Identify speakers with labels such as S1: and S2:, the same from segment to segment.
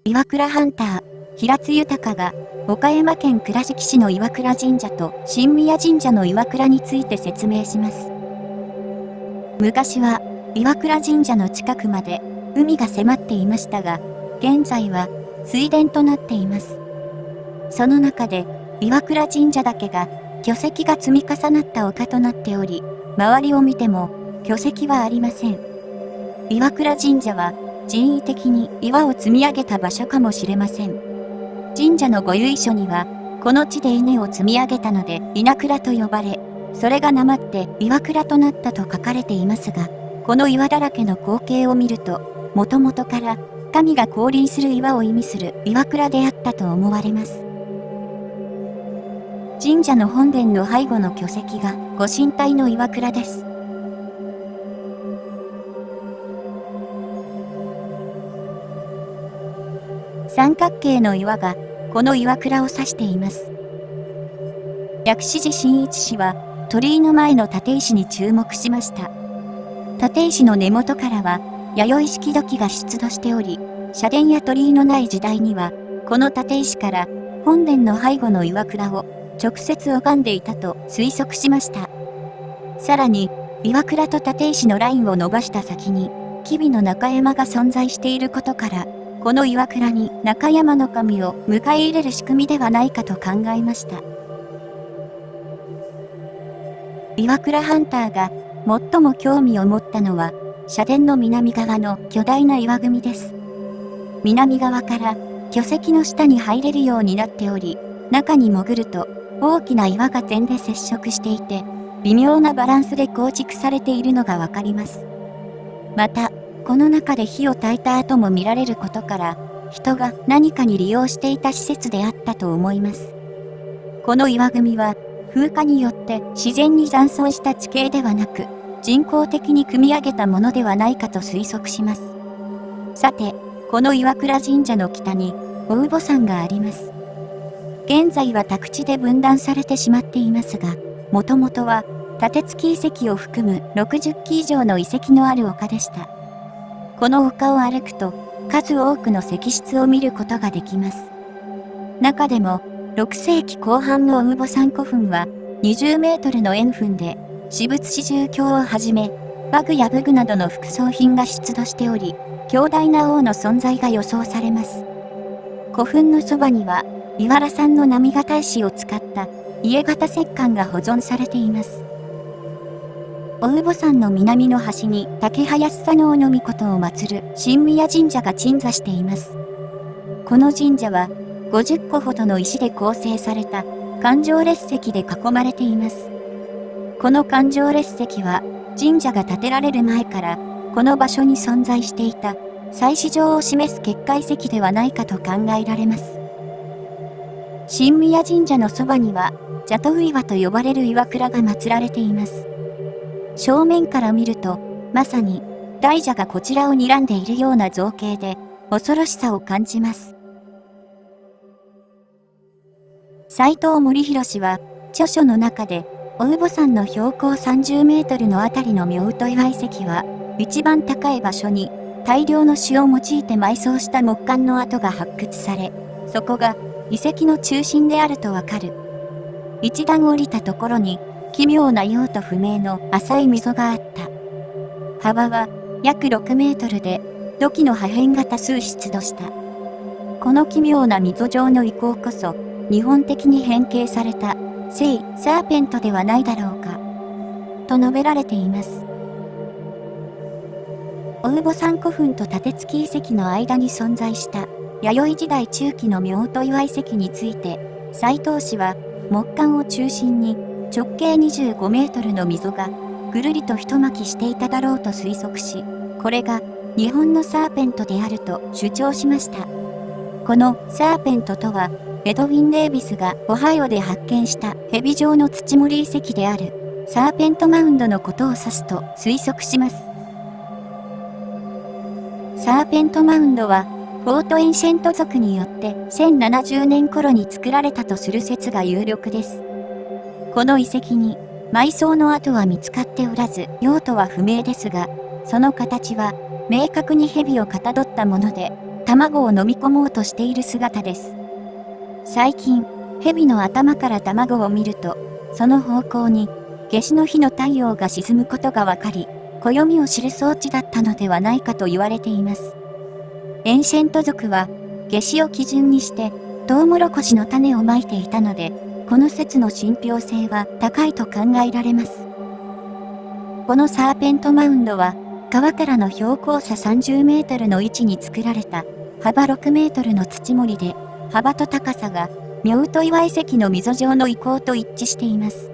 S1: 岩倉ハンター、平津豊が、岡山県倉敷市の岩倉神社と新宮神社の岩倉について説明します。昔は、岩倉神社の近くまで海が迫っていましたが、現在は水田となっています。その中で、岩倉神社だけが巨石が積み重なった丘となっており、周りを見ても巨石はありません。岩倉神社は人為的に岩を積み上げた場所かもしれません。神社のご由緒には、この地で稲を積み上げたので稲倉と呼ばれ、それがなまって岩倉となったと書かれていますが、この岩だらけの光景を見ると、もともとから神が降臨する岩を意味する岩倉であったと思われます。神社の本殿の背後の巨石がご神体の岩倉です。三角形の岩がこの岩倉を指しています。薬師寺真一氏は鳥居の前の立石に注目しました。立石の根元からは弥生式土器が出土しており、社殿や鳥居のない時代にはこの立石から本殿の背後の岩倉を直接拝んでいたと推測しました。さらに岩倉と立石のラインを伸ばした先に吉備の中山が存在していることから、この岩倉に中山の神を迎え入れる仕組みではないかと考えました。岩倉ハンターが最も興味を持ったのは、社殿の南側の巨大な岩組です。南側から巨石の下に入れるようになっており、中に潜ると大きな岩が点で接触していて、微妙なバランスで構築されているのがわかります。また、この中で火を焚いた跡も見られることから、人が何かに利用していた施設であったと思います。この岩組は、風化によって自然に残存した地形ではなく、人工的に組み上げたものではないかと推測します。さて、この岩倉神社の北に、おうぼ山があります。現在は宅地で分断されてしまっていますが、もともとは、立月遺跡を含む60基以上の遺跡のある丘でした。この丘を歩くと、数多くの石室を見ることができます。中でも、6世紀後半のおうぼ山古墳は、20メートルの円墳で、私物四重鏡をはじめ、馬具や武具などの副葬品が出土しており、強大な王の存在が予想されます。古墳のそばには、井原産の波形石を使った家型石棺が保存されています。おうぼ山の南の端に竹林左脳の命を祀る新宮神社が鎮座しています。この神社は50個ほどの石で構成された環状列石で囲まれています。この環状列石は神社が建てられる前からこの場所に存在していた祭祀場を示す結界石ではないかと考えられます。新宮神社のそばには蛇頭岩と呼ばれる岩倉が祀られています。正面から見ると、まさに大蛇がこちらを睨んでいるような造形で、恐ろしさを感じます。斉藤森弘氏は、著書の中で、おうぼ山の標高30メートルのあたりの妙と岩遺跡は、一番高い場所に大量の石を用いて埋葬した木棺の跡が発掘され、そこが遺跡の中心であるとわかる。一段降りたところに、奇妙な用途不明の浅い溝があった。幅は約6メートルで土器の破片が多数出土した。この奇妙な溝状の遺構こそ日本的に変形された聖サーペントではないだろうかと述べられています。おうぼ山古墳と立月遺跡の間に存在した弥生時代中期の妙と岩遺跡について斉藤氏は木棺を中心に直径25メートルの溝がぐるりと一巻きしていただろうと推測し、これが日本のサーペントであると主張しました。このサーペントとは、エドウィン・デイビスがオハイオで発見した蛇状の土盛り遺跡であるサーペントマウンドのことを指すと推測します。サーペントマウンドは、フォート・エンシェント族によって1070年頃に作られたとする説が有力です。この遺跡に埋葬の跡は見つかっておらず、用途は不明ですが、その形は明確に蛇をかたどったもので、卵を飲み込もうとしている姿です。最近、蛇の頭から卵を見ると、その方向に、夏至の日の太陽が沈むことがわかり、暦を知る装置だったのではないかと言われています。エンシェント族は、夏至を基準にして、トウモロコシの種をまいていたので、この説の信憑性は高いと考えられます。このサーペントマウンドは、川からの標高差30メートルの位置に作られた、幅6メートルの土盛りで、幅と高さが、妙と岩遺跡の溝状の遺構と一致しています。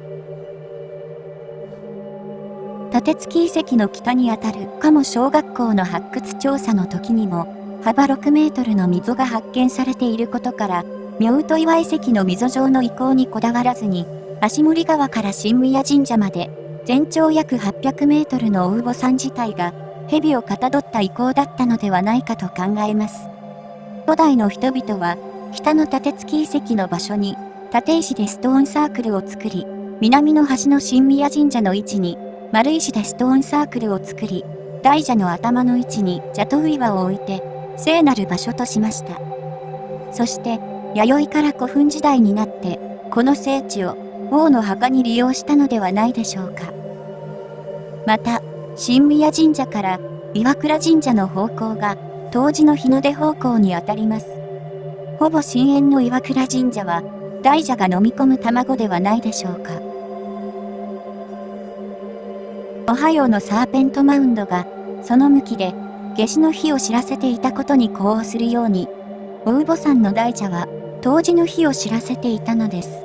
S1: 立月遺跡の北にあたる加茂小学校の発掘調査の時にも、幅6メートルの溝が発見されていることから、妙と岩遺跡の溝状の遺構にこだわらずに、足森川から新宮神社まで、全長約800メートルの大母山自体が、蛇をかたどった遺構だったのではないかと考えます。古代の人々は、北の立月遺跡の場所に、立石でストーンサークルを作り、南の端の新宮神社の位置に、丸石でストーンサークルを作り、大蛇の頭の位置に蛇頭岩を置いて、聖なる場所としました。そして、弥生から古墳時代になって、この聖地を王の墓に利用したのではないでしょうか。また、新宮神社から岩倉神社の方向が、冬至の日の出方向にあたります。ほぼ深淵の岩倉神社は、大蛇が飲み込む卵ではないでしょうか。オハイオのサーペントマウンドが、その向きで、夏至の日を知らせていたことに呼応するように、大母山の大蛇は、冬至の日を知らせていたのです。